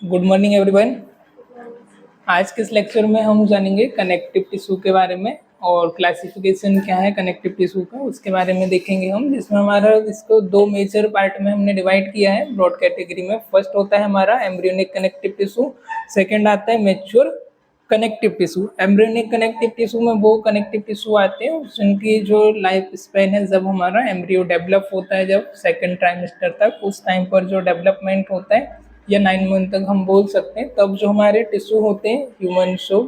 Good morning everyone. आज के इस लेक्चर में हम जानेंगे कनेक्टिव टिश्यू के बारे में और क्लासिफिकेशन क्या है कनेक्टिव टिश्यू का उसके बारे में देखेंगे हम, जिसमें हमारा इसको दो मेजर पार्ट में हमने डिवाइड किया है ब्रॉड कैटेगरी में। फर्स्ट होता है हमारा एम्ब्रियोनिक कनेक्टिव टिश्यू, सेकंड आता है mature connective tissue. Embryonic connective tissue में वो कनेक्टिव टिश्यू आते हैं जिनकी जो लाइफ स्पेन है, जब हमारा एम्ब्रियो डेवलप होता है, जब सेकंड ट्राइमेस्टर तक, उस टाइम पर जो डेवलपमेंट होता है या 9 मंथ तक हम बोल सकते हैं, तब जो हमारे टिश्यू होते हैं ह्यूमन शो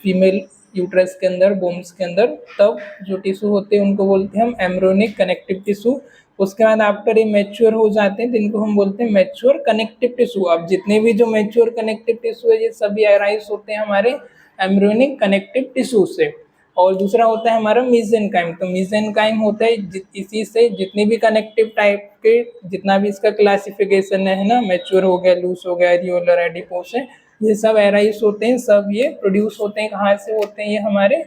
फीमेल यूट्रस के अंदर बोन्स के अंदर, तब जो टिश्यू होते हैं उनको बोलते हैं हम एम्ब्रियोनिक कनेक्टिव टिश्यू। उसके बाद आफ्टर ये मैच्योर हो जाते हैं जिनको हम बोलते हैं मैच्योर कनेक्टिव टिश्यू। अब जितने भी जो मैच्योर कनेक्टिव टिश्यू है ये सभी अराइज होते हैं हमारे एम्ब्रियोनिक कनेक्टिव टिश्यू से। और दूसरा होता है हमारा मीसेनकाइम। तो मीसेनकाइम होता है इसी से जितने भी कनेक्टिव टाइप के जितना भी इसका क्लासिफिकेशन है ना, मैच्योर हो गया, लूज हो गया, एरियोलर, एडिपोस है, ये सब एराइज होते हैं, सब ये प्रोड्यूस होते हैं। कहाँ से होते हैं? ये हमारे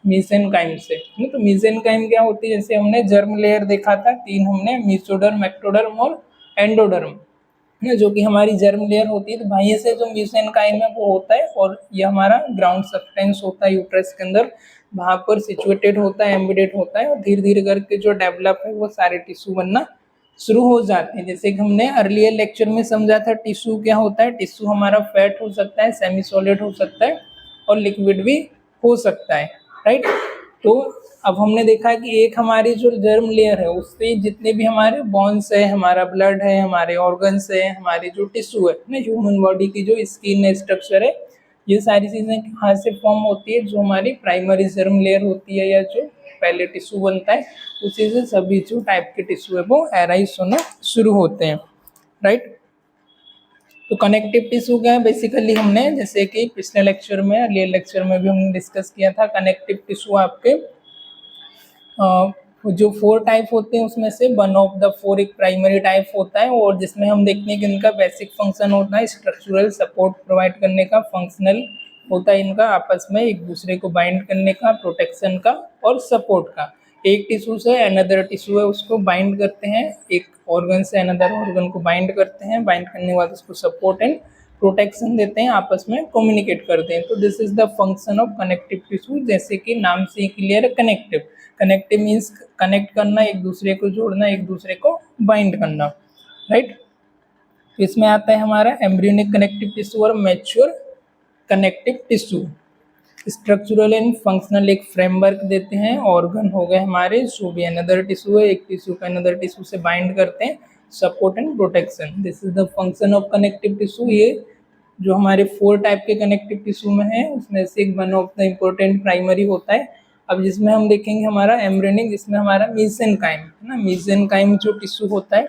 मीसेनकाइम से। तो मीसेनकाइम क्या होती है? जैसे हमने जर्म लेयर देखा था, तीन हमने, मेसोडर्म, एक्टोडर्म और एंडोडर्म, जो कि हमारी जर्म लेयर होती है। तो वहीं से जो मीसेनकाइम है वो होता है, और ये हमारा ग्राउंड सब्सटेंस होता है यूट्रस के अंदर, वहाँ पर सिचुएटेड होता है, एम्बेडेड होता है, और धीरे धीरे करके जो डेवलप है वो सारे टिश्यू बनना शुरू हो जाते हैं। जैसे कि हमने अर्लियर लेक्चर में समझा था, टिश्यू क्या होता है। टिश्यू हमारा फैट हो सकता है, सेमी सॉलिड हो सकता है, और लिक्विड भी हो सकता है, राइट। तो अब हमने देखा कि एक हमारी जो जर्म लेयर है उससे जितने भी हमारे बोन्स है, हमारा ब्लड है, हमारे ऑर्गन्स है, हमारी जो टिश्यू है ना, ह्यूमन बॉडी की जो स्किन है, स्ट्रक्चर है, ये सारी चीज़ें कहाँ से फॉर्म होती है? जो हमारी प्राइमरी जर्म लेयर होती है या जो पहले टिश्यू बनता है, उसी से सभी जो टाइप के टिश्यू है वो एराइज होना शुरू होते हैं, राइट। तो कनेक्टिव टिश्यू क्या है? बेसिकली हमने जैसे कि पिछले लेक्चर में, अगले लेक्चर में भी हमने डिस्कस किया था, कनेक्टिव टिश्यू आपके जो 4 टाइप होते हैं उसमें से वन ऑफ द 4 एक प्राइमरी टाइप होता है, और जिसमें हम देखते हैं कि इनका बेसिक फंक्शन होता है स्ट्रक्चरल सपोर्ट प्रोवाइड करने का, फंक्शनल होता है इनका आपस में एक दूसरे को बाइंड करने का, प्रोटेक्शन का और सपोर्ट का। एक टिश्यू से अनदर टिश्यू है उसको बाइंड करते हैं, एक ऑर्गन से अनदर ऑर्गन को बाइंड करते हैं, बाइंड करने के बाद उसको सपोर्ट एंड प्रोटेक्शन देते हैं, आपस में कम्युनिकेट करते हैं। तो this is the function of connective tissue. जैसे कि नाम से ही क्लियर है, कनेक्टिव। कनेक्टिव मीन्स कनेक्ट करना, एक दूसरे को जोड़ना, एक दूसरे को बाइंड करना, राइट। इसमें आता है हमारा एम्ब्रियोनिक कनेक्टिव टिश्यू और mature connective tissue. Structural and functional एक फ्रेमवर्क देते हैं, ऑर्गन हो गए हमारे, जो भी अनदर टिश्यू है, एक टिश्यू का अनदर टिश्यू से बाइंड करते हैं, support and protection. This is the function of connective tissue. ये जो हमारे 4 टाइप के कनेक्टिव टिश्यू में है उसमें से एक one of the important primary होता है। अब जिसमें हम देखेंगे हमारा एम्ब्रियोनिक, जिसमें हमारा मीसेनकाइम है ना, मीसेनकाइम जो टिश्यू होता है,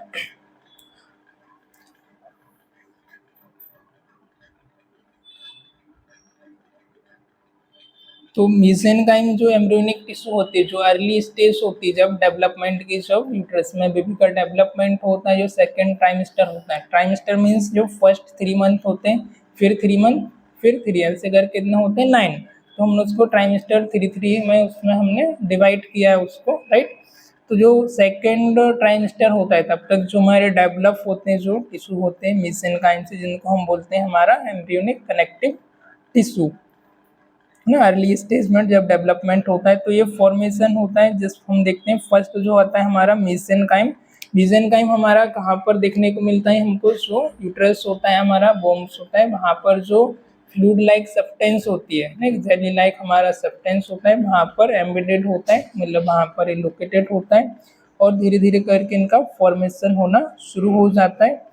तो मीसेनकाइम जो एम्ब्रियोनिक टिश्यू होती है, जो अर्ली स्टेज होती है, जब डेवलपमेंट की, जब यूट्रस में बेबी का डेवलपमेंट होता है, जो सेकंड ट्राइमेस्टर होता है। ट्राइमेस्टर मीन्स जो फर्स्ट 3 मंथ होते हैं, फिर 3 मंथ, फिर 3, ऐसे करके कितने होते हैं? 9। तो हमने उसको ट्राइमेस्टर 3 में उसमें हमने डिवाइड किया है उसको, राइट। तो जो सेकेंड ट्राइमेस्टर होता है तब तक जो हमारे डेवलप होते हैं जो टिश्यू होते हैं मीसेनकाइम से, जिनको हम बोलते हैं हमारा एम्ब्रियोनिक कनेक्टिव टिश्यू ना। अर्ली स्टेज में जब डेवलपमेंट होता है तो ये फॉर्मेशन होता है, जिस हम देखते हैं फर्स्ट जो आता है हमारा मीसेनकाइम। मीसेनकाइम हमारा कहाँ पर देखने को मिलता है हमको? जो यूट्रस होता है हमारा, बोम्स होता है, वहाँ पर जो फ्लूइड लाइक सब्सटेंस होती है ना, जेली लाइक हमारा सब्सटेंस होता है, वहाँ पर एम्बेडेड होता है, मतलब वहाँ पर लोकेटेड होता है, और धीरे धीरे करके इनका फॉर्मेशन होना शुरू हो जाता है।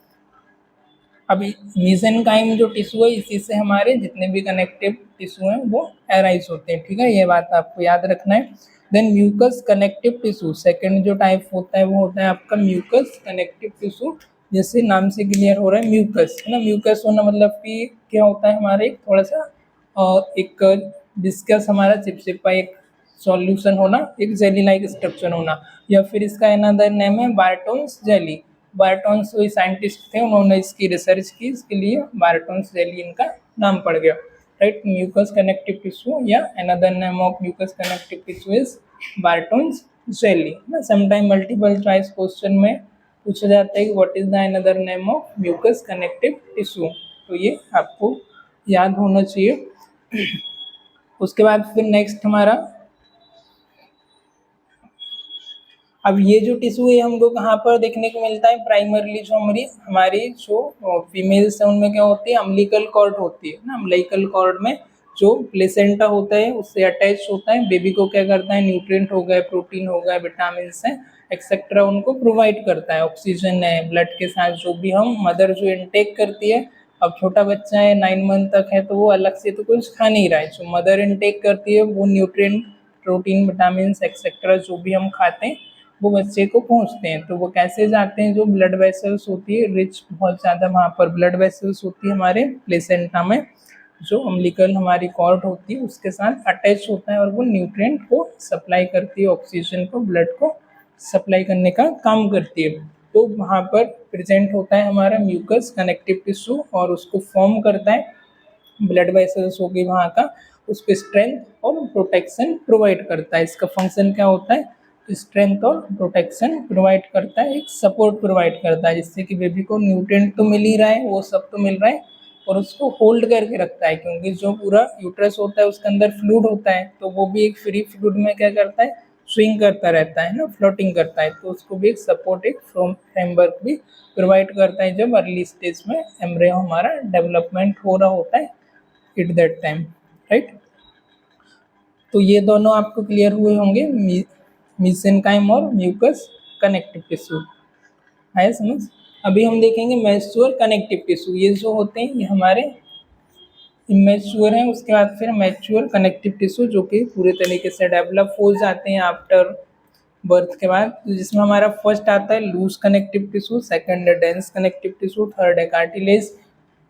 अभी मीसेनकाइम जो टिश्यू है, इसी से हमारे जितने भी कनेक्टिव टिश्यू हैं वो एराइज होते हैं, ठीक है, ये बात आपको याद रखना है। Then mucous connective tissue, second जो टाइप होता है वो होता है आपका म्यूकस कनेक्टिव टिश्यू। जैसे नाम से क्लियर हो रहा है, म्यूकस है ना। म्यूकस होना मतलब कि क्या होता है हमारे, थोड़ा सा एक डिस्कस हमारा चिपचिपा एक सॉल्यूशन होना, एक जेली लाइक स्ट्रक्चर होना, या फिर इसका अनदर नेम है बार्टोन्स जेली। बार्टोन्स कोई साइंटिस्ट थे, उन्होंने इसकी रिसर्च की, इसके लिए बार्टोन्स जेली इनका नाम पड़ गया, राइट। म्यूकस कनेक्टिव टिश्यू या another name of mucous connective tissue is Wharton's jelly ना। समटाइम मल्टीपल चॉइस क्वेश्चन में पूछा जाता है कि what is the another name of mucous connective tissue. तो ये आपको याद होना चाहिए। उसके बाद फिर नेक्स्ट हमारा, अब ये जो टिश्यू है हमको कहाँ पर देखने को मिलता है, प्राइमरली जो हमारी जो फीमेल्स है उनमें क्या होती है, अम्बिलिकल कॉर्ड होती है ना। अम्बिलिकल कॉर्ड में जो प्लेसेंटा होता है उससे अटैच होता है, बेबी को क्या करता है, न्यूट्रिएंट हो गए, प्रोटीन हो गए, विटामिन है एक्सेट्रा उनको प्रोवाइड करता है, ऑक्सीजन है, ब्लड के साथ जो भी हम मदर जो इनटेक करती है। अब छोटा बच्चा है 9 मंथ तक है तो वो अलग से तो कुछ खा नहीं रहा है, जो मदर इनटेक करती है वो न्यूट्रिएंट, प्रोटीन, विटामिन एक्सेट्रा जो भी हम खाते हैं वो बच्चे को पहुंचते हैं। तो वो कैसे जाते हैं, जो ब्लड वेसल्स होती है रिच, बहुत ज़्यादा वहाँ पर ब्लड वेसल्स होती है हमारे प्लेसेंटा में, जो अम्बिलिकल हमारी कॉर्ड होती है उसके साथ अटैच होता है और वो न्यूट्रिएंट को सप्लाई करती है, ऑक्सीजन को, ब्लड को सप्लाई करने का काम करती है। तो वहाँ पर प्रेजेंट होता है हमारा म्यूकस कनेक्टिव टिश्यू और उसको फॉर्म करता है, ब्लड वेसल्स होगी वहाँ का, उसको स्ट्रेंथ और प्रोटेक्शन प्रोवाइड करता है। इसका फंक्शन क्या होता है, स्ट्रेंथ और प्रोटेक्शन प्रोवाइड करता है, एक सपोर्ट प्रोवाइड करता है, जिससे कि बेबी को न्यूट्रिएंट तो मिल ही रहा है, वो सब तो मिल रहा है, और उसको होल्ड करके रखता है, क्योंकि जो पूरा यूट्रस होता है उसके अंदर फ्लूइड होता है, तो वो भी एक फ्री फ्लूइड में क्या करता है, स्विंग करता रहता है ना, फ्लोटिंग करता है, तो उसको भी एक सपोर्ट, एक फ्रेमवर्क भी प्रोवाइड करता है जब अर्ली स्टेज में एम्ब्रियो हमारा डेवलपमेंट हो रहा होता है एट दैट टाइम, राइट। तो ये दोनों आपको क्लियर हुए होंगे, मीसेनकाइम और म्यूकस कनेक्टिव टिश्यू, आया समझ। अभी हम देखेंगे मैच्योर कनेक्टिव टिश्यू, ये जो होते हैं ये हमारे इमेच्योर हैं, उसके बाद फिर मैच्योर कनेक्टिव टिश्यू जो कि पूरे तरीके से डेवलप हो जाते हैं आफ्टर बर्थ के बाद, जिसमें हमारा फर्स्ट आता है लूज कनेक्टिव टिश्यू, सेकंड है डेंस कनेक्टिव टिश्यू, थर्ड है कार्टिलेज,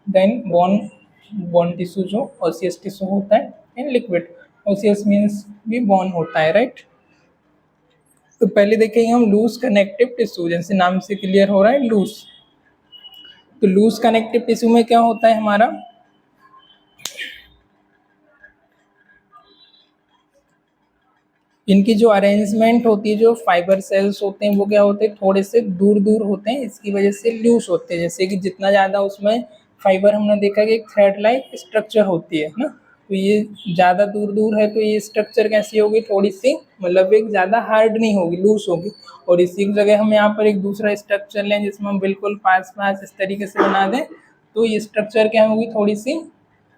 देन बोन टिश्यू जो ऑसियस टिश्यू होता है, एंड लिक्विड ऑसियस मीन्स भी बोन होता है, राइट। तो पहले देखेंगे हम लूज कनेक्टिव टिश्यू, जैसे नाम से क्लियर हो रहा है लूज। तो लूज कनेक्टिव टिश्यू में क्या होता है हमारा, इनकी जो अरेंजमेंट होती है, जो फाइबर सेल्स होते हैं वो क्या होते हैं, थोड़े से दूर दूर होते हैं, इसकी वजह से लूज होते हैं। जैसे कि जितना ज़्यादा उसमें फाइबर, हमने देखा कि एक थ्रेड लाइक स्ट्रक्चर होती है ना, तो ये ज़्यादा दूर दूर है तो ये स्ट्रक्चर कैसी होगी, थोड़ी सी मतलब एक ज़्यादा हार्ड नहीं होगी, लूज होगी। और इसी की जगह हम यहाँ पर एक दूसरा स्ट्रक्चर लें जिसमें हम बिल्कुल पास पास इस तरीके से बना दें, तो ये स्ट्रक्चर क्या होगी, थोड़ी सी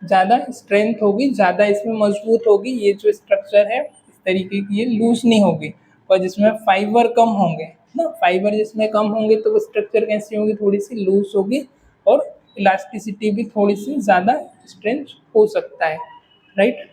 ज़्यादा स्ट्रेंथ होगी, ज़्यादा इसमें मजबूत होगी। ये जो स्ट्रक्चर है इस तरीके की, ये लूज नहीं होगी। और जिसमें फाइबर कम होंगे ना, फाइबर जिसमें कम होंगे तो वो स्ट्रक्चर कैसी होगी, थोड़ी सी लूज होगी, और इलास्टिसिटी भी थोड़ी सी ज़्यादा स्ट्रेंथ हो सकता है, राइट।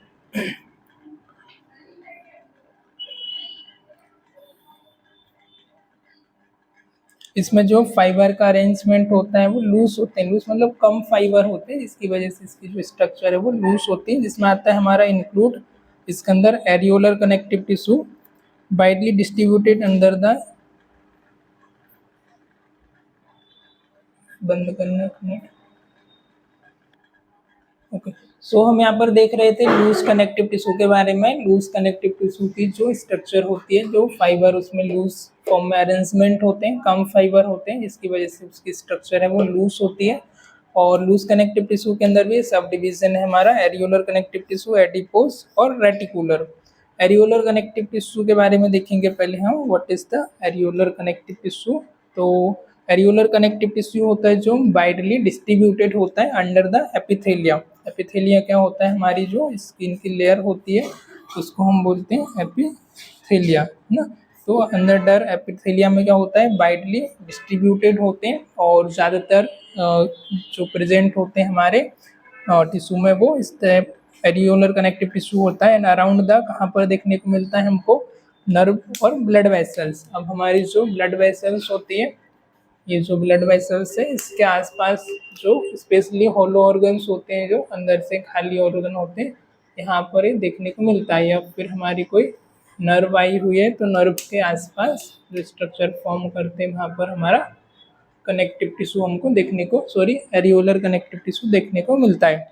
इसमें जो फाइबर का अरेंजमेंट होता है वो लूज होते हैं, लूज मतलब कम फाइबर होते हैं, जिसकी वजह से इसकी जो स्ट्रक्चर है वो लूज होती है। जिसमें आता है हमारा इंक्लूड, इसके अंदर areolar connective tissue widely distributed under the, बंद करना कनेक्ट, ओके। सो हम यहाँ पर देख रहे थे लूज कनेक्टिव टिश्यू के बारे में। लूज कनेक्टिव टिश्यू की जो स्ट्रक्चर होती है, जो फाइबर उसमें लूज फॉर्म में अरेंजमेंट होते हैं, कम फाइबर होते हैं, जिसकी वजह से उसकी स्ट्रक्चर है वो लूज होती है। और लूज कनेक्टिव टिश्यू के अंदर भी सब डिवीजन है हमारा, एरियोलर कनेक्टिव टिश्यू, एडिपोज और रेटिकुलर। एरियोलर कनेक्टिव टिश्यू के बारे में देखेंगे पहले हम, what is the areolar connective tissue. तो एरियोलर कनेक्टिव टिश्यू होता है जो वाइडली डिस्ट्रीब्यूटेड होता है अंडर द एपिथेलिया। एपिथेलिया क्या होता है, हमारी जो स्किन की लेयर होती है उसको हम बोलते हैं एपिथेलिया, है ना। तो अंडर एपिथेलिया में क्या होता है, वाइडली डिस्ट्रीब्यूटेड होते हैं, और ज़्यादातर जो प्रेजेंट होते हैं हमारे टिश्यू में वो इस एरियोलर कनेक्टिव टिश्यू होता है। एंड अराउंड द कहाँ पर देखने को मिलता है हमको, नर्व और ब्लड वेसल्स। अब हमारी जो ब्लड वेसल्स होती है, ये जो ब्लड वेसल्स है इसके आसपास जो स्पेशली होलो ऑर्गन्स होते हैं, जो अंदर से खाली ऑर्गन होते हैं, यहाँ पर ये देखने को मिलता है। या फिर हमारी कोई नर्व आई हुई है तो नर्व के आसपास जो स्ट्रक्चर फॉर्म करते हैं वहाँ पर हमारा कनेक्टिव टिश्यू हमको देखने को, एरियोलर कनेक्टिव टिश्यू देखने को मिलता है।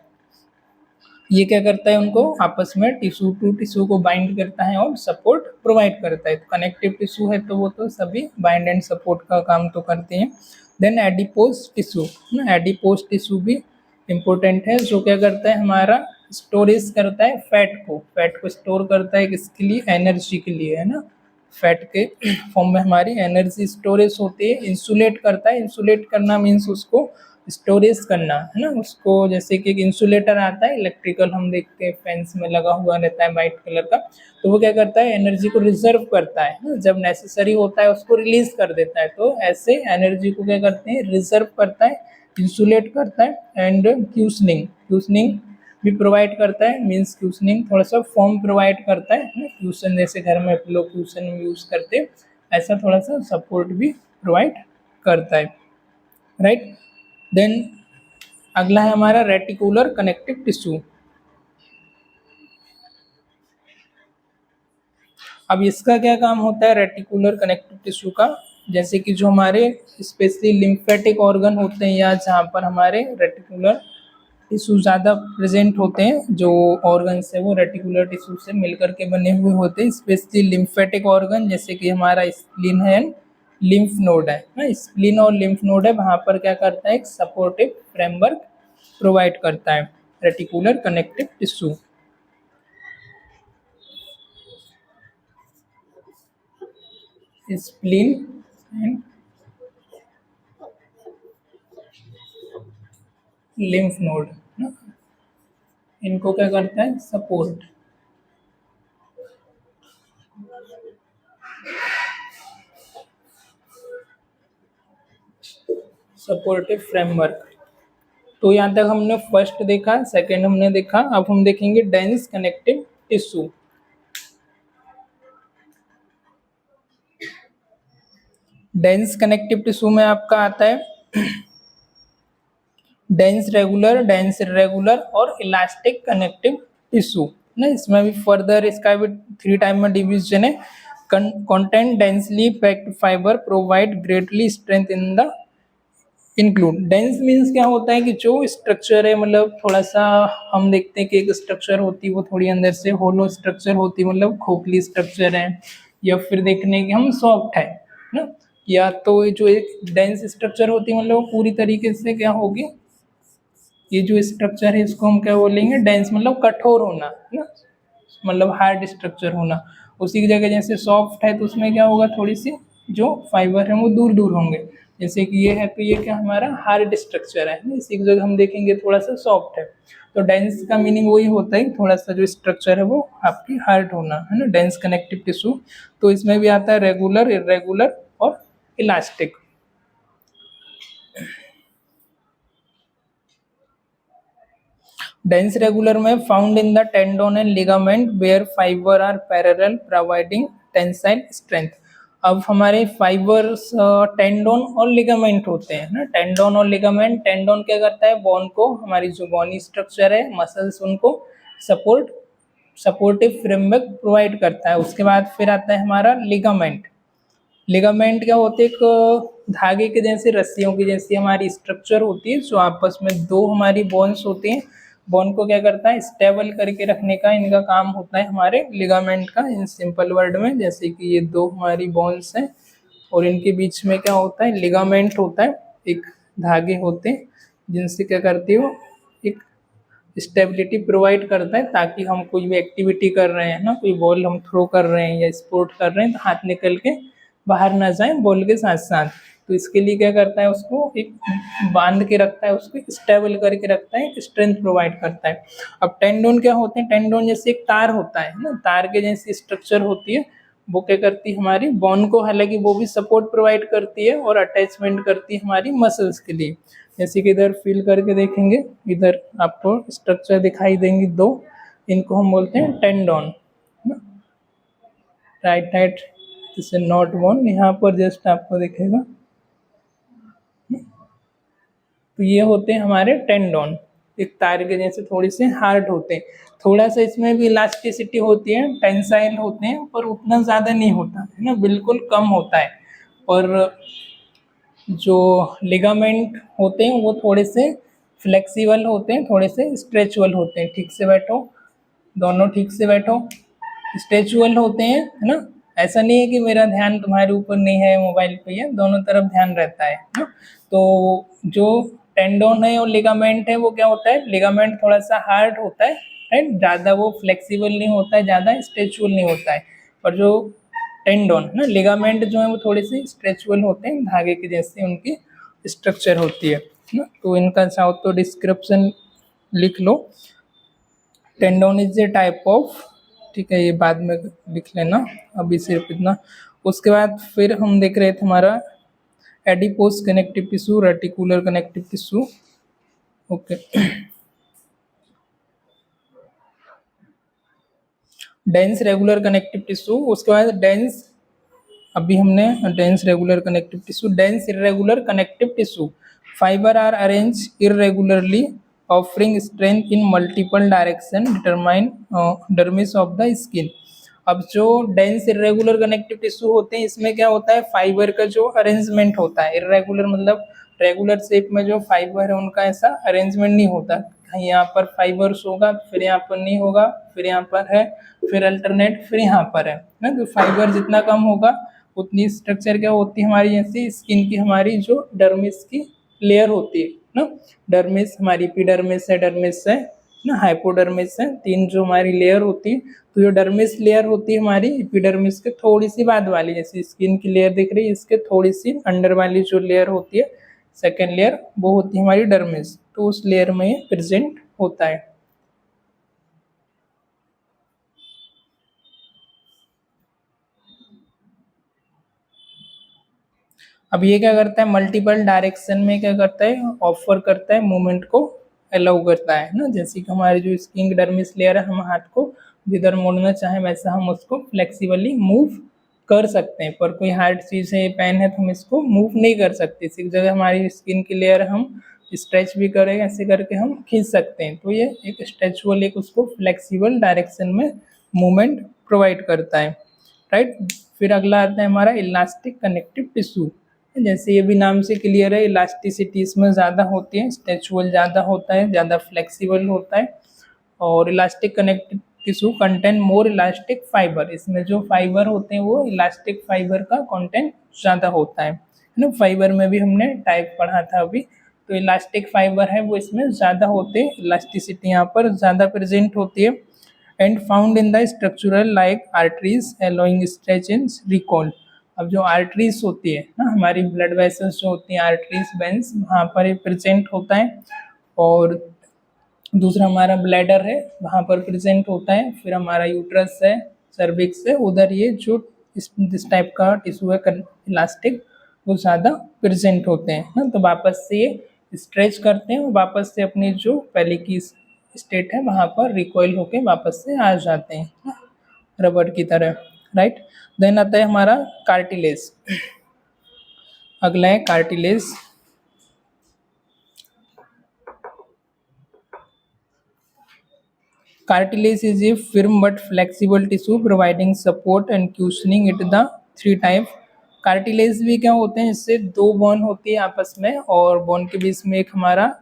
ये क्या करता है, उनको आपस में टिश्यू टू टिश्यू को बाइंड करता है और सपोर्ट प्रोवाइड करता है। तो कनेक्टिव टिश्यू है तो वो तो सभी बाइंड एंड सपोर्ट का काम तो करते हैं। Then adipose tissue, adipose tissue भी इम्पोर्टेंट है, जो क्या करता है हमारा स्टोरेज करता है फैट को स्टोर करता है किसके लिए, एनर्जी के लिए, है ना। फैट के फॉर्म में हमारी एनर्जी स्टोरेज होती है। इंसुलेट करता है, इंसुलेट करना मीन्स उसको स्टोरेज करना, है ना। उसको जैसे कि एक इंसुलेटर आता है इलेक्ट्रिकल, हम देखते हैं फैंस में लगा हुआ रहता है वाइट कलर का, तो वो क्या करता है एनर्जी को रिजर्व करता है ना? जब नेसेसरी होता है उसको रिलीज कर देता है। तो ऐसे एनर्जी को क्या करते हैं, रिजर्व करता है, इंसुलेट करता है। एंड क्यूसनिंग भी प्रोवाइड करता है, मीन्स क्यूसनिंग थोड़ा सा फॉर्म प्रोवाइड करता है ना। क्यूसन जैसे घर में लोग क्यूसन यूज करते हैं, ऐसा थोड़ा सा सपोर्ट भी प्रोवाइड करता है, राइट। देन अगला है हमारा रेटिकुलर कनेक्टिव टिश्यू। अब इसका क्या काम होता है रेटिकुलर कनेक्टिव टिश्यू का, जैसे कि जो हमारे स्पेशली लिम्फेटिक ऑर्गन होते हैं या जहाँ पर हमारे रेटिकुलर टिश्यू ज़्यादा प्रेजेंट होते हैं, जो ऑर्गन्स है वो रेटिकुलर टिश्यू से मिलकर के बने हुए होते हैं। स्पेशली लिम्फेटिक ऑर्गन जैसे कि हमारा स्प्लीन है, लिम्फ नोड है ना, स्प्लीन और लिम्फ नोड है, वहाँ पर क्या करता है एक सपोर्टिव फ्रेमवर्क प्रोवाइड करता है reticular connective tissue. Spleen and lymph node ना, इनको क्या करता है सपोर्ट। Supportive framework. तो यहाँ तक हमने फर्स्ट देखा, सेकंड हमने देखा, अब हम देखेंगे dense connective tissue. Dense connective tissue में आपका आता है डेंस रेगुलर, डेंस इरेगुलर और इलास्टिक कनेक्टिव टिश्यू ना। इसमें भी फर्दर इसका भी 3 टाइप में डिवीजन है। Content densely packed fibre provide greatly strength in the include. Dense means क्या होता है कि जो स्ट्रक्चर है, मतलब थोड़ा सा हम देखते हैं कि एक स्ट्रक्चर होती है वो थोड़ी अंदर से होलो स्ट्रक्चर होती है, मतलब खोखली स्ट्रक्चर है, या फिर देखने की हम सॉफ्ट है ना, या तो ये जो एक डेंस स्ट्रक्चर होती है मतलब वो पूरी तरीके से क्या होगी, ये जो स्ट्रक्चर है इसको हम क्या बोलेंगे डेंस, मतलब कठोर होना है ना, मतलब हार्ड स्ट्रक्चर होना। उसी की जगह जैसे सॉफ्ट है तो उसमें क्या होगा, थोड़ी सी जो फाइबर है वो दूर दूर होंगे। जैसे कि ये है तो ये क्या हमारा हार्ड स्ट्रक्चर है, इसी की जगह हम देखेंगे थोड़ा सा सॉफ्ट है। तो डेंस का मीनिंग वही होता है थोड़ा सा जो स्ट्रक्चर है वो आपकी हार्ड होना, है ना, डेंस कनेक्टिव टिश्यू। तो इसमें भी आता है रेगुलर, इरेगुलर और इलास्टिक। Dense regular में found in the tendon and ligament where fiber are parallel providing tensile strength। अब हमारे फाइबर्स टेंडोन और लिगामेंट होते हैं ना, टेंडोन और लिगामेंट। टेंडोन क्या करता है बोन को, हमारी जो बोनी स्ट्रक्चर है मसल्स उनको सपोर्टिव फ्रेमवर्क प्रोवाइड करता है। उसके बाद फिर आता है हमारा लिगामेंट। लिगामेंट क्या होते हैं, एक धागे के जैसे रस्सियों की जैसी हमारी स्ट्रक्चर होती है, जो आपस में दो हमारी बोन्स होते हैं। बोन को क्या करता है स्टेबल करके रखने का इनका काम होता है हमारे लिगामेंट का, इन सिंपल वर्ड में। जैसे कि ये दो हमारी बोन्स हैं और इनके बीच में क्या होता है लिगामेंट होता है, एक धागे होते हैं जिनसे क्या करती हो एक स्टेबिलिटी प्रोवाइड करता है, ताकि हम कोई भी एक्टिविटी कर रहे हैं ना, कोई बॉल हम थ्रो कर रहे हैं या स्पोर्ट कर रहे हैं तो हाथ निकल के बाहर ना जाए बॉल के साथ साथ। तो इसके लिए क्या करता है उसको एक बांध के रखता है, उसको स्टेबल करके रखता है, स्ट्रेंथ प्रोवाइड करता है। अब टेंडोन क्या होते हैं, टेंडोन जैसे एक तार होता है ना, तार के जैसी स्ट्रक्चर होती है, वो क्या करती है हमारी बोन को, हालांकि वो भी सपोर्ट प्रोवाइड करती है और अटैचमेंट करती है हमारी मसल्स के लिए। जैसे कि इधर फील करके देखेंगे, इधर आपको स्ट्रक्चर दिखाई देंगी दो, इनको हम बोलते हैं टेंडोन, राइट राइट, जैसे नॉट बोन यहाँ पर जस्ट आपको दिखेगा। तो ये होते हैं हमारे टेंडोन, एक तार के जैसे थोड़े से हार्ड होते हैं। थोड़ा सा इसमें भी इलास्टिसिटी होती है, टेंसाइल होते हैं, पर उतना ज़्यादा नहीं होता है ना, बिल्कुल कम होता है। और जो लिगामेंट होते हैं वो थोड़े से फ्लेक्सिबल होते हैं, थोड़े से स्ट्रेचुअल होते हैं। ठीक से बैठो, दोनों ठीक से बैठो। स्ट्रेचुअल होते हैं, है ना, ऐसा नहीं है कि मेरा ध्यान तुम्हारे ऊपर नहीं है, मोबाइल पे है, दोनों तरफ ध्यान रहता है ना। तो जो टेंडोन है और लिगामेंट है, वो क्या होता है, लिगामेंट थोड़ा सा हार्ड होता है, राइट, ज़्यादा वो फ्लेक्सिबल नहीं होता है, ज़्यादा स्ट्रेचुअल नहीं होता है। और जो टेंडोन है ना, लिगामेंट जो है वो थोड़े से स्ट्रेचुअल होते हैं, धागे के जैसे उनकी स्ट्रक्चर होती है ना। तो इनका चाहो तो डिस्क्रिप्शन लिख लो। Tendon is a type of, ठीक है, ये बाद में लिख लेना, अभी सिर्फ इतना। उसके बाद फिर हम देख रहे थे हमारा adipose connective tissue, reticular connective tissue, okay. Dense regular connective tissue, उसके बाद डेंस, अभी हमने dense regular connective tissue, dense irregular connective tissue, fibre are arrange irregularly offering strength in multiple direction determine dermis of the skin. अब जो dense irregular connective tissue होते हैं, इसमें क्या होता है, फाइबर का जो अरेंजमेंट होता है, इरेगुलर मतलब रेगुलर शेप में जो फाइबर है उनका ऐसा अरेंजमेंट नहीं होता, कहीं यहाँ पर फाइबर्स होगा, फिर यहाँ पर नहीं होगा, फिर यहाँ पर है, फिर अल्टरनेट, फिर यहाँ पर है ना। तो फाइबर जितना कम होगा उतनी स्ट्रक्चर क्या होती है हमारी, जैसे स्किन की हमारी जो डर्मिस की लेयर होती है ना, डर्मिस हमारी एपिडर्मिस है, डर्मिस है ना, हाइपोडर्मिस है, तीन जो हमारी लेयर होती है। तो जो डर्मिस लेयर होती है हमारी एपिडर्मिस के थोड़ी सी बाद वाली, जैसे स्किन की लेयर दिख रही है, इसके थोड़ी सी अंडर वाली जो लेयर होती है, सेकेंड लेयर, वो होती है हमारी डर्मिस। तो उस लेयर में ये प्रेजेंट होता है। अब ये क्या करता है, मल्टीपल डायरेक्शन में क्या करता है, ऑफर करता है, मूवमेंट को अलाउ करता है ना। जैसे कि हमारी जो स्किन डर्मिस लेयर है, हम हाथ को जिधर मोड़ना चाहें वैसा हम उसको फ्लेक्सिबली मूव कर सकते हैं, पर कोई हार्ड चीज़ है, पेन है, तो हम इसको मूव नहीं कर सकते। इसी जगह हमारी स्किन की लेयर हम स्ट्रेच भी करें, ऐसे करके हम खींच सकते हैं। तो ये एक स्ट्रेचुअल, एक उसको फ्लेक्सिबल डायरेक्शन में मूवमेंट प्रोवाइड करता है, राइट। फिर अगला आता है हमारा इलास्टिक कनेक्टिव टिश्यू। जैसे ये भी नाम से क्लियर है, इलास्टिसिटी इसमें ज़्यादा होती है, स्ट्रेचुअल ज़्यादा होता है, ज़्यादा फ्लेक्सिबल होता है। और elastic connective tissue contain more elastic fibre, इसमें जो फाइबर होते हैं वो इलास्टिक फाइबर का कंटेंट ज़्यादा होता है ना। फाइबर में भी हमने टाइप पढ़ा था अभी, तो इलास्टिक फाइबर है वो इसमें ज़्यादा होते हैं, इलास्टिसिटी यहाँ पर ज़्यादा प्रेजेंट होती है। And found in the structural like arteries allowing stretch in recall. अब जो आर्टरीज होती है ना, हमारी ब्लड वेसल्स जो होती हैं, आर्टरीज वेंस, वहाँ पर ये प्रेजेंट होता है। और दूसरा हमारा ब्लैडर है, वहाँ पर प्रेजेंट होता है। फिर हमारा यूट्रस है, सर्विक्स है, उधर ये जो इस टाइप का टिश्यू है इलास्टिक, वो ज़्यादा प्रेजेंट होते हैं ना। तो वापस से ये स्ट्रेच करते हैं और वापस से अपनी जो पहले की स्टेट है वहाँ पर रिकॉइल होके वापस से आ जाते हैं रबड़ की तरह, राइट। देन आता है हमारा कार्टिलेज। अगला है cartilage. Cartilage is a firm but flexible tissue providing support and cushioning it the three type। Cartilage भी क्या होते हैं, इससे दो बोन होती है आपस में, और बोन के बीच में एक हमारा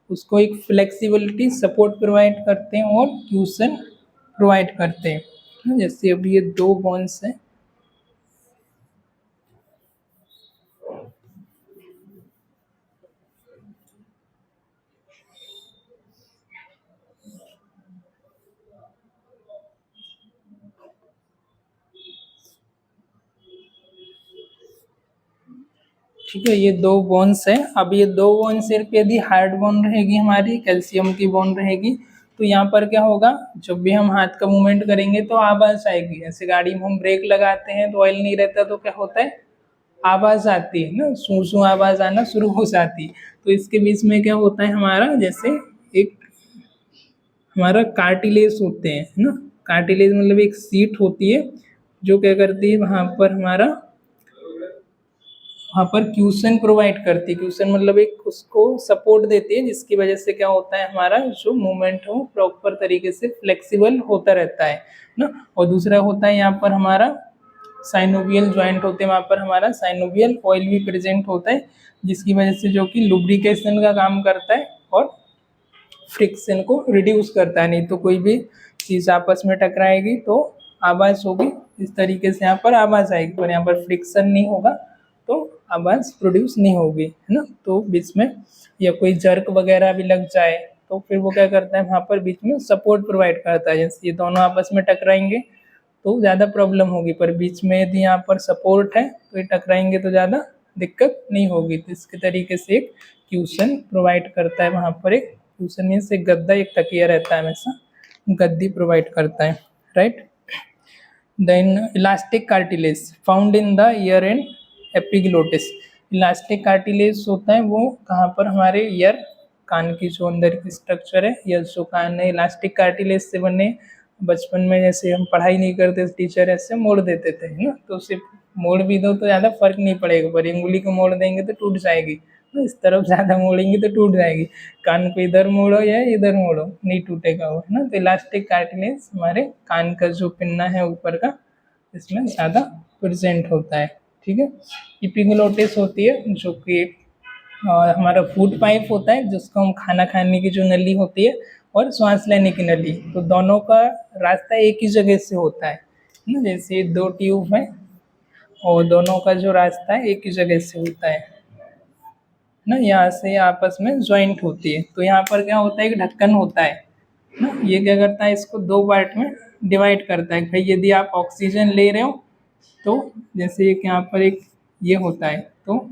उसको एक फ्लेक्सिबिलिटी सपोर्ट प्रोवाइड करते हैं और क्यूशन प्रोवाइड करते हैं। जैसे अभी ये दो बोन्स हैं, ठीक है, ये दो बोन्स हैं। अब ये दो बोन सिर्फ यदि हार्ड बोन रहेगी, हमारी कैल्शियम की बोन रहेगी, तो यहाँ पर क्या होगा, जब भी हम हाथ का मूवमेंट करेंगे तो आवाज़ आएगी। जैसे गाड़ी में हम ब्रेक लगाते हैं तो ऑयल नहीं रहता तो क्या होता है, आवाज़ आती है ना, सू सू आवाज़ आना शुरू हो जाती है। तो इसके बीच में क्या होता है हमारा, जैसे एक हमारा कार्टिलेज होते हैं ना, कार्टिलेज मतलब एक सीट होती है जो क्या करती है, वहाँ पर क्यूशन प्रोवाइड करती है। क्यूशन मतलब एक उसको सपोर्ट देती है, जिसकी वजह से क्या होता है, हमारा जो मूवमेंट हो प्रॉपर तरीके से फ्लेक्सिबल होता रहता है ना। और दूसरा होता है यहाँ पर हमारा साइनोवियल जॉइंट होते हैं, वहाँ पर हमारा साइनोवियल ऑयल भी प्रेजेंट होता है, जिसकी वजह से जो कि लुब्रिकेशन का काम करता है और फ्रिक्शन को रिड्यूस करता है। नहीं तो कोई भी चीज़ आपस में टकराएगी तो आवाज़ होगी, इस तरीके से यहाँ पर आवाज़ आएगी, और यहाँ पर फ्रिक्शन नहीं होगा तो आवाज़ प्रोड्यूस नहीं होगी, है ना। तो बीच में या कोई जर्क वगैरह भी लग जाए तो फिर वो क्या करता है, वहाँ पर बीच में सपोर्ट प्रोवाइड करता है। जैसे ये दोनों आपस में टकराएंगे तो ज़्यादा प्रॉब्लम होगी, पर बीच में यदि यहाँ पर सपोर्ट है तो ये टकराएंगे तो ज़्यादा दिक्कत नहीं होगी। तो इसके तरीके से एक क्यूशन प्रोवाइड करता है वहाँ पर। एक क्यूशन मीन्स एक गद्दा, एक तकिया रहता है, हमेशा गद्दी प्रोवाइड करता है, right. Then elastic cartilage found in the ear and epiglottis. Elastic cartilage होता है वो कहाँ पर, हमारे ईयर, कान की जो अंदर की स्ट्रक्चर है, ईयर जो कान है इलास्टिक कार्टिलेज से बने। बचपन में जैसे हम पढ़ाई नहीं करते टीचर ऐसे मोड़ देते थे, है ना, तो सिर्फ मोड़ भी दो तो ज़्यादा फर्क नहीं पड़ेगा, पर अंगुली को मोड़ देंगे तो टूट जाएगी, तो इस तरफ ज़्यादा मोड़ेंगे तो टूट जाएगी। कान को इधर मोड़ो या इधर मोड़ो नहीं टूटेगा वो, है ना। तो इलास्टिक कार्टिलेज हमारे कान का जो पिन्ना है ऊपर का, इसमें ज़्यादा प्रेजेंट होता है, ठीक है। एपिग्लोटिस होती है जो कि हमारा फूड पाइप होता है, जिसको हम खाना खाने की जो नली होती है और श्वास लेने की नली, तो दोनों का रास्ता एक ही जगह से होता है ना। जैसे दो ट्यूब है और दोनों का जो रास्ता है एक ही जगह से होता है ना, यहाँ से आपस में ज्वाइंट होती है। तो यहाँ पर क्या होता है, एक ढक्कन होता है ना, ये क्या करता है, इसको दो पार्ट में डिवाइड करता है। भाई यदि आप ऑक्सीजन ले रहे हो तो जैसे एक यहाँ पर एक ये होता है, तो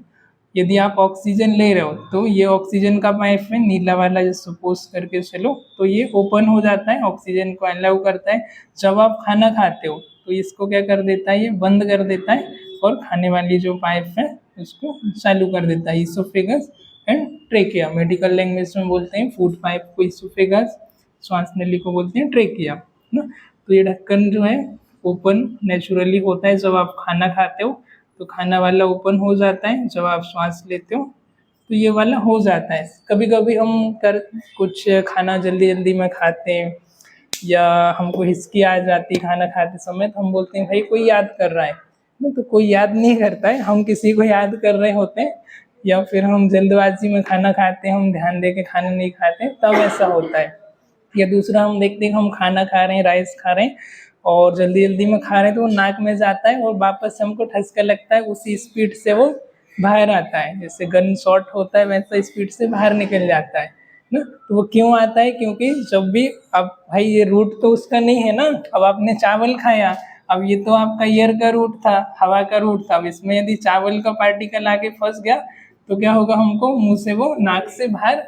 यदि आप ऑक्सीजन ले रहे हो तो ये ऑक्सीजन का पाइप है नीला वाला, जो सपोज करके चलो, तो ये ओपन हो जाता है, ऑक्सीजन को अलाउ करता है। जब आप खाना खाते हो तो इसको क्या कर देता है, ये बंद कर देता है और खाने वाली जो पाइप है उसको चालू कर देता है। Oesophagus and trachea, medical language में बोलते हैं फूड पाइप को इसोफेगस, श्वास नली को बोलते हैं ट्रेकिया ना। तो ये ढक्कन जो है ओपन नेचुरली होता है, जब आप खाना खाते हो तो खाना वाला ओपन हो जाता है, जब आप श्वास लेते हो तो ये वाला हो जाता है। कभी कभी हम कुछ खाना जल्दी जल्दी में खाते हैं या हमको हिचकी आ जाती है खाना खाते समय, तो हम बोलते हैं भाई कोई याद कर रहा है ना, तो कोई याद नहीं करता है, हम किसी को याद कर रहे होते हैं, या फिर हम जल्दबाजी में खाना खाते हैं, हम ध्यान दे के खाना नहीं खाते, तब ऐसा होता है। या दूसरा हम देखते हैं हम खाना खा रहे हैं, राइस खा रहे हैं और जल्दी जल्दी में खा रहे हैं तो वो नाक में जाता है और वापस हमको ठसका लगता है, उसी स्पीड से वो बाहर आता है, जैसे गन शॉट होता है वैसा स्पीड से बाहर निकल जाता है ना। तो वो क्यों आता है, क्योंकि जब भी, अब भाई ये रूट तो उसका नहीं है ना, अब आपने चावल खाया, अब ये तो आपका एयर का रूट था, हवा का रूट था, अब इसमें यदि चावल का पार्टिकल आके फंस गया तो क्या होगा, हमको मुंह से वो नाक से बाहर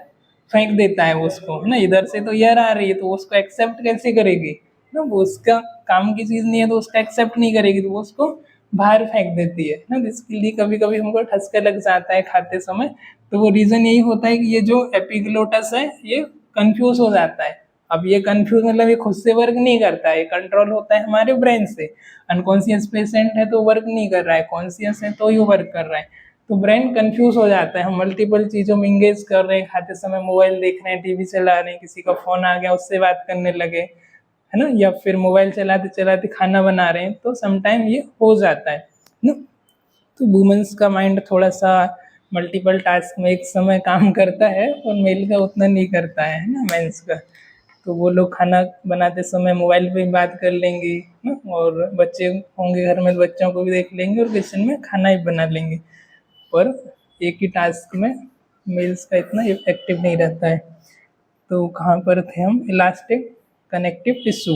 फेंक देता है उसको, है ना। इधर से तो एयर आ रही है तो उसको एक्सेप्ट कैसे करेगी ना, वो उसका काम की चीज़ नहीं है तो उसका एक्सेप्ट नहीं करेगी, तो वो उसको बाहर फेंक देती है ना। इसके लिए कभी कभी हमको ठसका लग जाता है खाते समय, तो वो रीज़न यही होता है कि ये जो एपिग्लोटस है ये कंफ्यूज हो जाता है। अब ये कंफ्यूज मतलब ये खुद से वर्क नहीं करता है, ये कंट्रोल होता है हमारे ब्रेन से। अनकॉन्शियस पेशेंट है तो वर्क नहीं कर रहा है, कॉन्शियस है तो ही वर्क कर रहा है, तो ब्रेन कंफ्यूज हो जाता है। हम मल्टीपल चीज़ों में इंगेज कर रहे हैं, खाते समय मोबाइल देख रहे हैं, टीवी चला रहे हैं, किसी का फ़ोन आ गया उससे बात करने लगे, है ना, या फिर मोबाइल चलाते चलाते खाना बना रहे हैं, तो समटाइम ये हो जाता है ना। तो वुमेन्स का माइंड थोड़ा सा मल्टीपल टास्क में एक समय काम करता है और मेल का उतना नहीं करता है ना, मेंस का। तो वो लोग खाना बनाते समय मोबाइल पे बात कर लेंगे ना, और बच्चे होंगे घर में तो बच्चों को भी देख लेंगे और किचन में खाना ही बना लेंगे, पर एक ही टास्क में मेल्स का इतना एक्टिव नहीं रहता है। तो कहाँ पर थे हम, इलास्टिक कनेक्टिव टिश्यू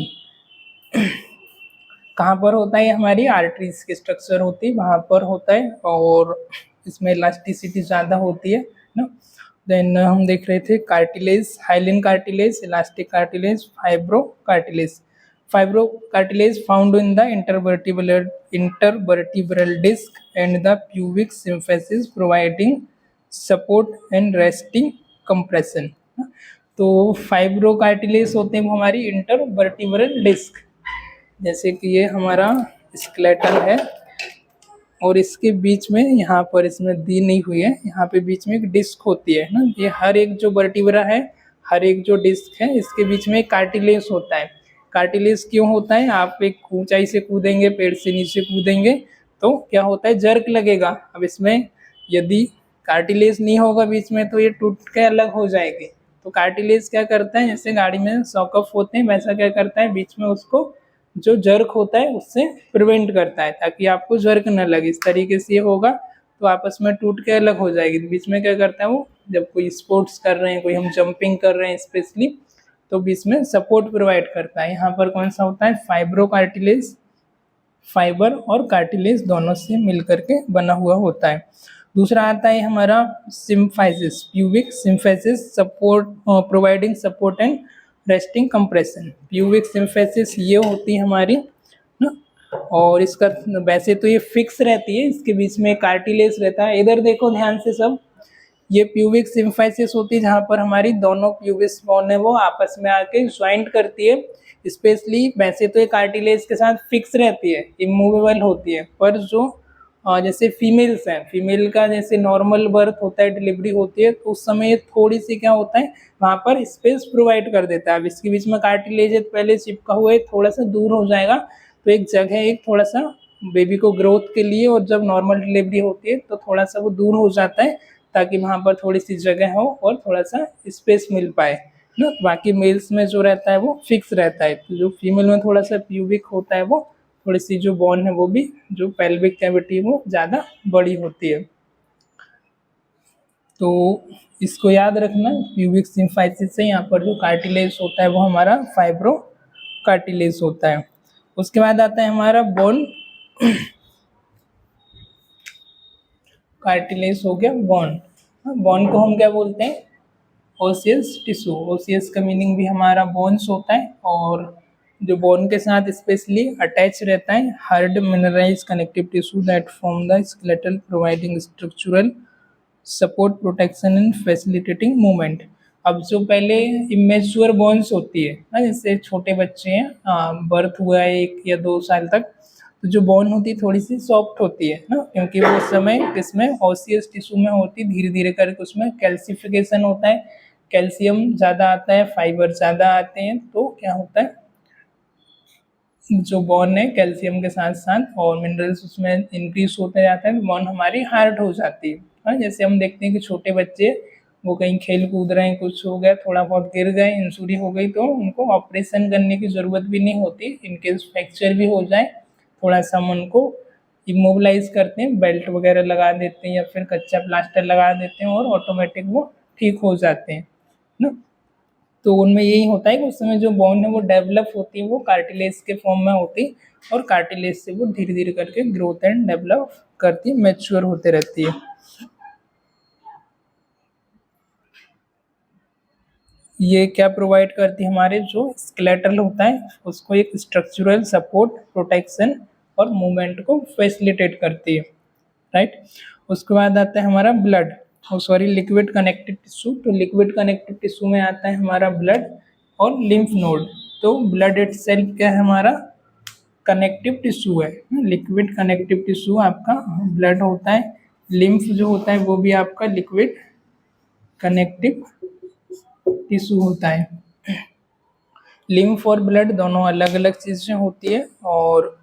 कहाँ पर होता है, हमारी आर्टरीज की स्ट्रक्चर होती है वहाँ पर होता है, और इसमें इलास्टिसिटी ज़्यादा होती है ना। देन हम देख रहे थे cartilage, hyaline cartilage, elastic cartilage, fibro cartilage. Fibro cartilage found in the intervertebral disc and the pubic symphysis providing support and resting compression. तो फाइब्रो कार्टिलेज होते हैं वो हमारी इंटरवर्टिब्रल डिस्क, जैसे कि ये हमारा स्केलेटन है और इसके बीच में यहाँ पर इसमें दी नहीं हुई है, यहाँ पे बीच में एक डिस्क होती है ना। ये हर एक जो वर्टिब्रा है, हर एक जो डिस्क है, इसके बीच में एक कार्टिलेज होता है। कार्टिलेज क्यों होता है, आप एक ऊंचाई से कूदेंगे, पेड़ से नीचे कूदेंगे तो क्या होता है, जर्क लगेगा। अब इसमें यदि कार्टिलेज नहीं होगा बीच में तो ये टूट के अलग हो जाएगी। तो कार्टिलेज क्या करता है, जैसे गाड़ी में सॉकअप होते हैं वैसा क्या करता है, बीच में उसको जो जर्क होता है उससे प्रिवेंट करता है ताकि आपको जर्क न लगे। इस तरीके से ये होगा तो आपस में टूट के अलग हो जाएगी। बीच में क्या करता है वो, जब कोई स्पोर्ट्स कर रहे हैं, कोई हम जंपिंग कर रहे हैं स्पेशली, तो बीच में सपोर्ट प्रोवाइड करता है। यहाँ पर कौन सा होता है, फाइब्रो कार्टिलेज, फाइबर और कार्टिलेज दोनों से मिलकर के बना हुआ होता है। दूसरा आता है हमारा symphysis, pubic symphysis, support providing support and resting compression. Pubic symphysis ये होती है हमारी ना, और इसका वैसे तो ये फिक्स रहती है, इसके बीच में कार्टिलेज रहता है। इधर देखो ध्यान से सब, ये प्यूबिक सिम्फाइसिस होती है जहाँ पर हमारी दोनों प्यूबिस बोन है वो आपस में आके ज्वाइंट करती है। स्पेशली वैसे तो ये कार्टिलेज के साथ फिक्स रहती है, इमूवेबल होती है, पर जो जैसे फीमेल्स हैं, फीमेल का जैसे नॉर्मल बर्थ होता है, डिलीवरी होती है, तो उस समय ये थोड़ी सी क्या होता है वहाँ पर स्पेस प्रोवाइड कर देता है। अब इसके बीच में कार्टिलेज है पहले चिपका हुआ है, थोड़ा सा दूर हो जाएगा तो एक जगह एक थोड़ा सा बेबी को ग्रोथ के लिए, और जब नॉर्मल डिलीवरी होती है तो थोड़ा सा वो दूर हो जाता है ताकि वहाँ पर थोड़ी सी जगह हो और थोड़ा सा स्पेस मिल पाए ना। बाकी मेल्स में जो रहता है वो फिक्स रहता है, तो जो फीमेल में थोड़ा सा प्यूबिक होता है वो थोड़ी सी जो बोन है वो भी, जो पेल्विक कैविटी वो ज़्यादा बड़ी होती है। तो इसको याद रखना, प्यूबिक सिम्फाइसिस से यहाँ पर जो कार्टिलेज होता है वो हमारा फाइब्रो कार्टिलेज होता है। उसके बाद आता है हमारा बोन कार्टिलेज हो गया बोन। बोन को हम क्या बोलते हैं, ओसियस टिश्यू। ओसियस का मीनिंग भी हमारा बोन्स होता है, और जो बोन के साथ स्पेशली अटैच रहता है hard mineralise connective tissue that form the skeletal providing structural support protection and facilitating movement. अब जो पहले इमेच्योर बोन्स होती है ना, जैसे छोटे बच्चे हैं, बर्थ हुआ है 1 या 2 साल तक, तो जो बोन होती है थोड़ी सी सॉफ्ट होती है ना, क्योंकि वो उस समय इसमें ऑसियस टिश्यू में होती है, धीरे धीरे करके उसमें कैल्सिफिकेशन होता है, कैल्शियम ज़्यादा आता है, फाइबर ज़्यादा आते हैं, तो क्या होता है जो बोन है कैल्शियम के साथ साथ और मिनरल्स उसमें इंक्रीज होते जाते हैं, बोन हमारी हार्ड हो जाती है। जैसे हम देखते हैं कि छोटे बच्चे वो कहीं खेल कूद रहे हैं, कुछ हो गया, थोड़ा बहुत गिर गए, इंजरी हो गई, तो उनको ऑपरेशन करने की ज़रूरत भी नहीं होती। इनकेस फ्रैक्चर भी हो जाए, थोड़ा सा हम उनको इमोबलाइज करते हैं, बेल्ट वगैरह लगा देते हैं या फिर कच्चा प्लास्टर लगा देते हैं और ऑटोमेटिक वो ठीक हो जाते हैं ना। तो उनमें यही होता है कि उस समय जो बोन है वो डेवलप होती है, वो कार्टिलेज के फॉर्म में होती है, और कार्टिलेज से वो धीरे धीरे करके ग्रोथ एंड डेवलप करती है, मैच्योर होते रहती है। ये क्या प्रोवाइड करती है, हमारे जो स्केलेटल होता है उसको एक स्ट्रक्चरल सपोर्ट, प्रोटेक्शन और मूवमेंट को फैसिलिटेट करती है, राइट। उसके बाद आता है हमारा blood, sorry liquid connective tissue. तो लिक्विड कनेक्टिव टिश्यू में आता है हमारा ब्लड और लिम्फ नोड। तो ब्लड इटसेल्फ क्या है, हमारा कनेक्टिव टिश्यू है, लिक्विड कनेक्टिव टिश्यू आपका ब्लड होता है। लिम्फ जो होता है वो भी आपका लिक्विड कनेक्टिव टिश्यू होता है। लिम्फ और ब्लड दोनों अलग अलग चीज़ें होती है, और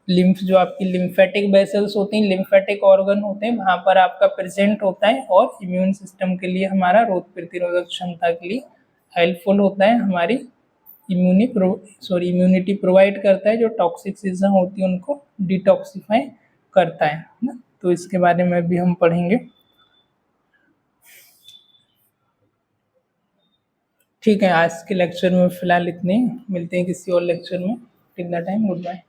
लिम्फ जो आपकी लिम्फेटिक वेसल्स होती हैं, लिम्फेटिक ऑर्गन होते हैं, वहाँ पर आपका प्रेजेंट होता है, और इम्यून सिस्टम के लिए, हमारा रोग प्रतिरोधक क्षमता के लिए हेल्पफुल होता है, हमारी इम्यूनिटी प्रोवाइड करता है, जो टॉक्सिक चीज़ें होती हैं उनको डिटॉक्सिफाई करता है ना। तो इसके बारे में भी हम पढ़ेंगे। ठीक है, आज के लेक्चर में फ़िलहाल इतने, मिलते हैं किसी और लेक्चर में। Till the time, good bye.